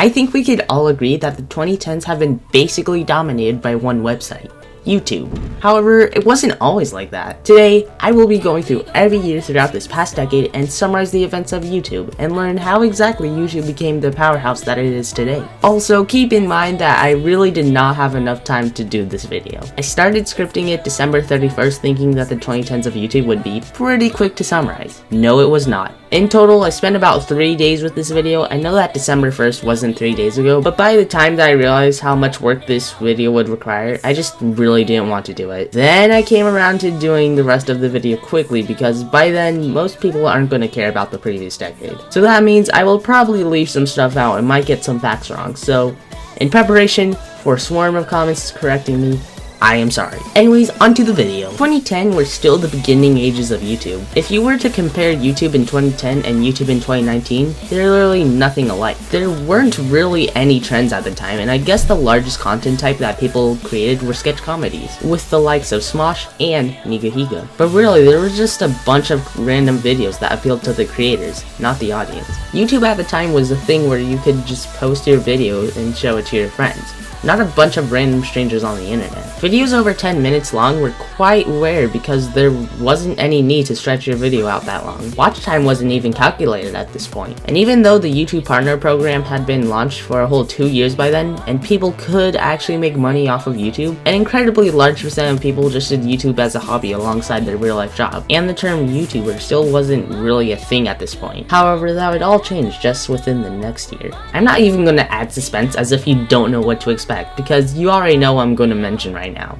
I think we could all agree that the 2010s have been basically dominated by one website, YouTube. However, it wasn't always like that. Today, I will be going through every year throughout this past decade and summarize the events of YouTube and learn how exactly YouTube became the powerhouse that it is today. Also, keep in mind that I really did not have enough time to do this video. I started scripting it December 31st thinking that the 2010s of YouTube would be pretty quick to summarize. No, it was not. In total, I spent about 3 days with this video. I know that December 1st wasn't 3 days ago, but by the time that I realized how much work this video would require, I just really didn't want to do it. Then I came around to doing the rest of the video quickly because by then, most people aren't going to care about the previous decade. So that means I will probably leave some stuff out and might get some facts wrong. So, in preparation for a swarm of comments correcting me, I am sorry. Anyways, onto the video. 2010 were still the beginning ages of YouTube. If you were to compare YouTube in 2010 and YouTube in 2019, they're literally nothing alike. There weren't really any trends at the time, and I guess the largest content type that people created were sketch comedies, with the likes of Smosh and Nigahiga. But really, there was just a bunch of random videos that appealed to the creators, not the audience. YouTube at the time was a thing where you could just post your video and show it to your friends, not a bunch of random strangers on the internet. Videos over 10 minutes long were quite rare because there wasn't any need to stretch your video out that long. Watch time wasn't even calculated at this point. And even though the YouTube Partner program had been launched for a whole 2 years by then, and people could actually make money off of YouTube, an incredibly large percent of people just did YouTube as a hobby alongside their real life job. And the term YouTuber still wasn't really a thing at this point. However, that would all change just within the next year. I'm not even going to add suspense as if you don't know what to expect, because you already know what I'm going to mention right now.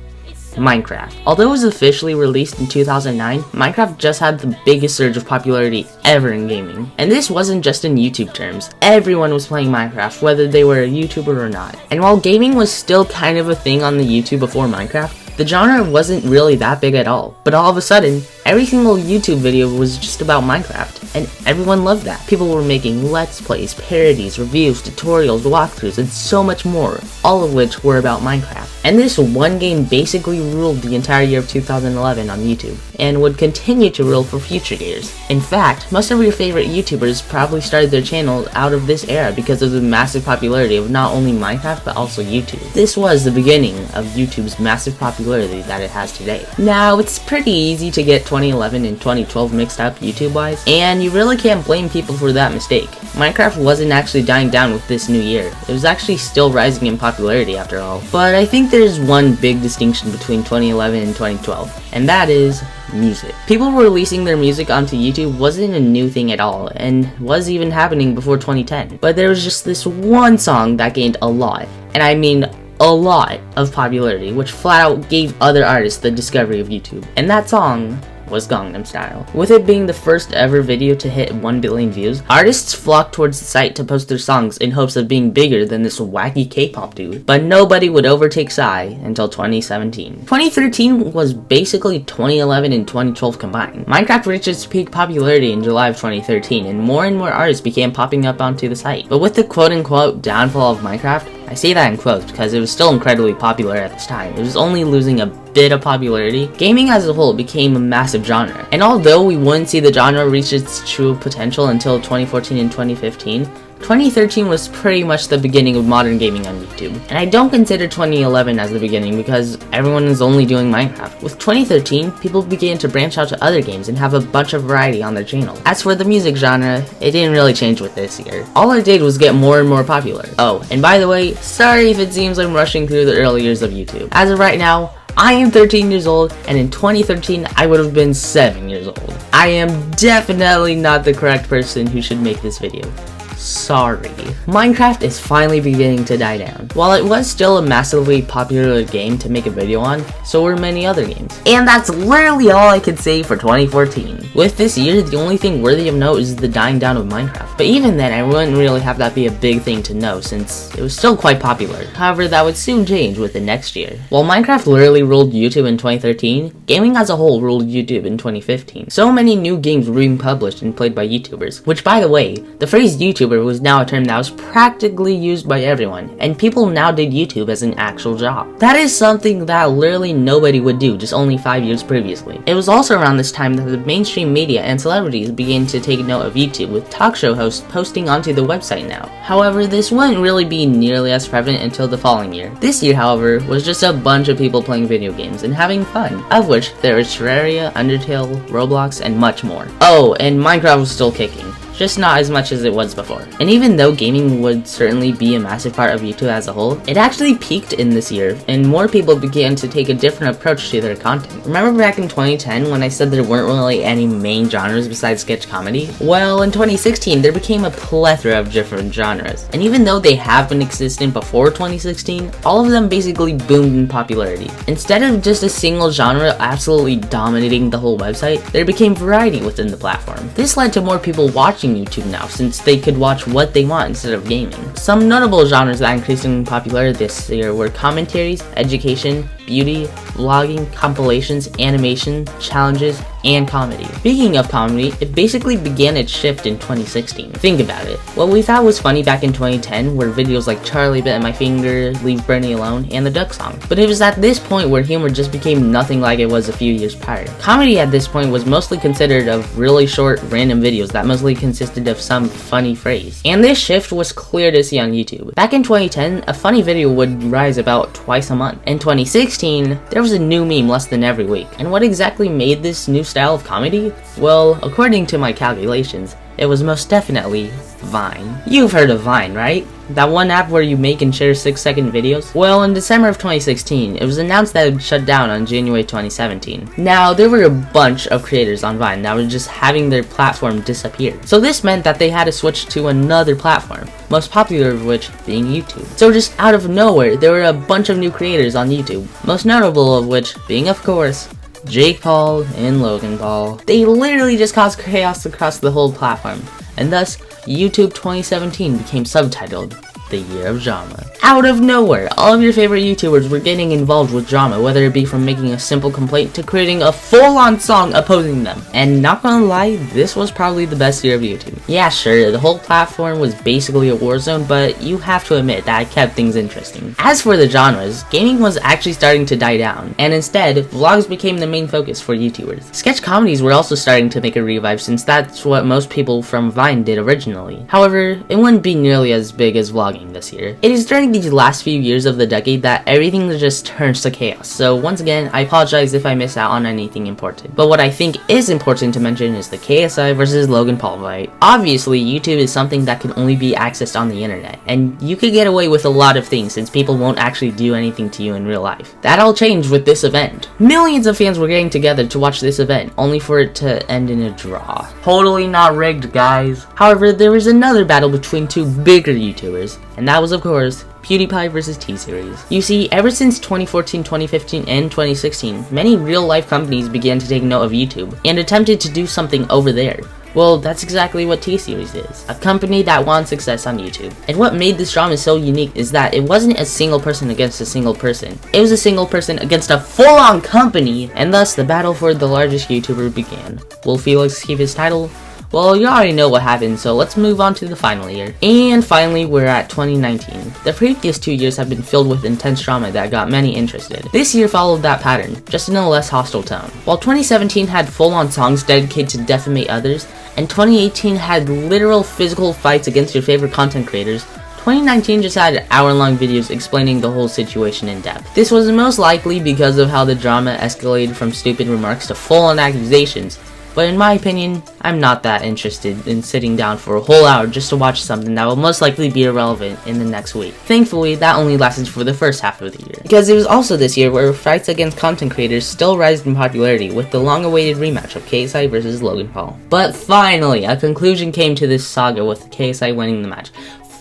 Minecraft. Although it was officially released in 2009, Minecraft just had the biggest surge of popularity ever in gaming. And this wasn't just in YouTube terms. Everyone was playing Minecraft, whether they were a YouTuber or not. And while gaming was still kind of a thing on the YouTube before Minecraft, the genre wasn't really that big at all. But all of a sudden, every single YouTube video was just about Minecraft, and everyone loved that. People were making Let's Plays, parodies, reviews, tutorials, walkthroughs, and so much more, all of which were about Minecraft. And this one game basically ruled the entire year of 2011 on YouTube, and would continue to rule for future years. In fact, most of your favorite YouTubers probably started their channel out of this era because of the massive popularity of not only Minecraft but also YouTube. This was the beginning of YouTube's massive popularity that it has today. Now, it's pretty easy to get 2011 and 2012 mixed up YouTube-wise, and you really can't blame people for that mistake. Minecraft wasn't actually dying down with this new year. It was actually still rising in popularity after all. But I think there's one big distinction between 2011 and 2012, and that is music. People releasing their music onto YouTube wasn't a new thing at all, and was even happening before 2010. But there was just this one song that gained a lot, and I mean a lot of popularity, which flat out gave other artists the discovery of YouTube. And that song was Gangnam Style. With it being the first ever video to hit 1 billion views, artists flocked towards the site to post their songs in hopes of being bigger than this wacky K-pop dude. But nobody would overtake Psy until 2017. 2013 was basically 2011 and 2012 combined. Minecraft reached its peak popularity in July of 2013, and more artists began popping up onto the site. But with the quote-unquote downfall of Minecraft, I say that in quotes because it was still incredibly popular at this time. It was only losing a bit of popularity. Gaming as a whole became a massive genre. And although we wouldn't see the genre reach its true potential until 2014 and 2015, 2013 was pretty much the beginning of modern gaming on YouTube. And I don't consider 2011 as the beginning because everyone is only doing Minecraft. With 2013, people began to branch out to other games and have a bunch of variety on their channel. As for the music genre, it didn't really change with this year. All it did was get more and more popular. Oh, and by the way, sorry if it seems I'm rushing through the early years of YouTube. As of right now, I am 13 years old, and in 2013, I would have been 7 years old. I am definitely not the correct person who should make this video. Sorry. Minecraft is finally beginning to die down. While it was still a massively popular game to make a video on, so were many other games. And that's literally all I could say for 2014. With this year, the only thing worthy of note is the dying down of Minecraft. But even then, I wouldn't really have that be a big thing to know since it was still quite popular. However, that would soon change with the next year. While Minecraft literally ruled YouTube in 2013, gaming as a whole ruled YouTube in 2015. So many new games were being published and played by YouTubers, which by the way, the phrase YouTuber YouTuber was now a term that was practically used by everyone, and people now did YouTube as an actual job. That is something that literally nobody would do just only 5 years previously. It was also around this time that the mainstream media and celebrities began to take note of YouTube, with talk show hosts posting onto the website now. However, this wouldn't really be nearly as prevalent until the following year. This year, however, was just a bunch of people playing video games and having fun, of which there was Terraria, Undertale, Roblox, and much more. Oh, and Minecraft was still kicking, just not as much as it was before. And even though gaming would certainly be a massive part of YouTube as a whole, it actually peaked in this year, and more people began to take a different approach to their content. Remember back in 2010 when I said there weren't really any main genres besides sketch comedy? Well, in 2016 there became a plethora of different genres, and even though they have been existent before 2016, all of them basically boomed in popularity. Instead of just a single genre absolutely dominating the whole website, there became variety within the platform. This led to more people watching YouTube now, since they could watch what they want instead of gaming. Some notable genres that increased in popularity this year were commentaries, education, beauty, vlogging, compilations, animation, challenges, and comedy. Speaking of comedy, it basically began its shift in 2016. Think about it. What we thought was funny back in 2010 were videos like Charlie Bit My Finger, Leave Bernie Alone, and the Duck Song. But it was at this point where humor just became nothing like it was a few years prior. Comedy at this point was mostly considered of really short, random videos that mostly consisted of some funny phrase. And this shift was clear to see on YouTube. Back in 2010, a funny video would rise about twice a month. In 2016, there was a new meme less than every week. And what exactly made this new style of comedy? Well, according to my calculations, it was most definitely Vine. You've heard of Vine, right? That one app where you make and share 6-second videos? Well, in December of 2016, it was announced that it would shut down on January 2017. Now, there were a bunch of creators on Vine that were just having their platform disappear. So this meant that they had to switch to another platform, most popular of which being YouTube. So just out of nowhere, there were a bunch of new creators on YouTube, most notable of which being, of course, Jake Paul and Logan Paul. They literally just caused chaos across the whole platform, and thus, YouTube 2017 became subtitled The Year of Drama. Out of nowhere, all of your favorite YouTubers were getting involved with drama, whether it be from making a simple complaint to creating a full-on song opposing them. And not gonna lie, this was probably the best year of YouTube. Yeah, sure, the whole platform was basically a war zone, but you have to admit that it kept things interesting. As for the genres, gaming was actually starting to die down, and instead, vlogs became the main focus for YouTubers. Sketch comedies were also starting to make a revive, since that's what most people from Vine did originally. However, it wouldn't be nearly as big as vlogging this year. It is during these last few years of the decade that everything just turns to chaos, so once again, I apologize if I miss out on anything important. But what I think is important to mention is the KSI versus Logan Paul fight. Obviously, YouTube is something that can only be accessed on the internet, and you could get away with a lot of things since people won't actually do anything to you in real life. That all changed with this event. Millions of fans were getting together to watch this event, only for it to end in a draw. Totally not rigged, guys. However, there was another battle between two bigger YouTubers, and that was, of course, PewDiePie versus T-Series. You see, ever since 2014, 2015, and 2016, many real-life companies began to take note of YouTube and attempted to do something over there. Well, that's exactly what T-Series is, a company that wants success on YouTube. And what made this drama so unique is that it wasn't a single person against a single person. It was a single person against a full-on company, and thus the battle for the largest YouTuber began. Will Felix keep his title? Well, you already know what happened, so let's move on to the final year. And finally, we're at 2019. The previous 2 years have been filled with intense drama that got many interested. This year followed that pattern, just in a less hostile tone. While 2017 had full-on songs dedicated to defamate others, and 2018 had literal physical fights against your favorite content creators, 2019 just had hour-long videos explaining the whole situation in depth. This was most likely because of how the drama escalated from stupid remarks to full-on accusations, but in my opinion, I'm not that interested in sitting down for a whole hour just to watch something that will most likely be irrelevant in the next week. Thankfully, that only lasted for the first half of the year, because it was also this year where fights against content creators still rised in popularity with the long-awaited rematch of KSI versus Logan Paul. But finally, a conclusion came to this saga with KSI winning the match.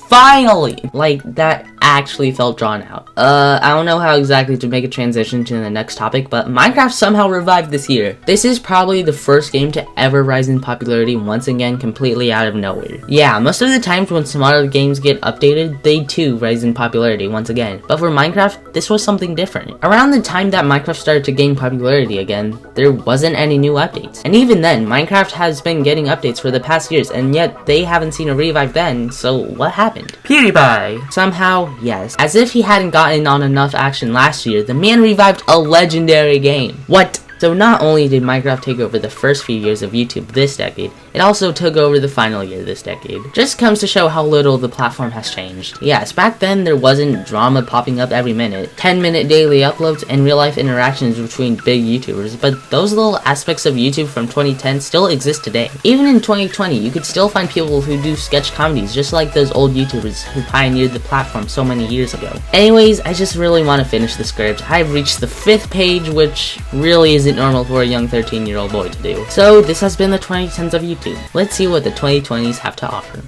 finally! Like, that actually felt drawn out. I don't know how exactly to make a transition to the next topic, but Minecraft somehow revived this year. This is probably the first game to ever rise in popularity once again completely out of nowhere. Yeah, most of the times when some other games get updated, they too rise in popularity once again. But for Minecraft, this was something different. Around the time that Minecraft started to gain popularity again, there wasn't any new updates. And even then, Minecraft has been getting updates for the past years, and yet they haven't seen a revive then, so what happened? PewDiePie! Somehow, yes, as if he hadn't gotten on enough action last year, the man revived a legendary game. What? So not only did Minecraft take over the first few years of YouTube this decade, it also took over the final year this decade. Just comes to show how little the platform has changed. Yes, back then there wasn't drama popping up every minute, 10-minute daily uploads, and real-life interactions between big YouTubers, but those little aspects of YouTube from 2010 still exist today. Even in 2020, you could still find people who do sketch comedies just like those old YouTubers who pioneered the platform so many years ago. Anyways, I just really want to finish the script. I've reached the 5th page, which really isn't normal for a young 13-year-old boy to do. So this has been the 2010s of YouTube. Let's see what the 2020s have to offer.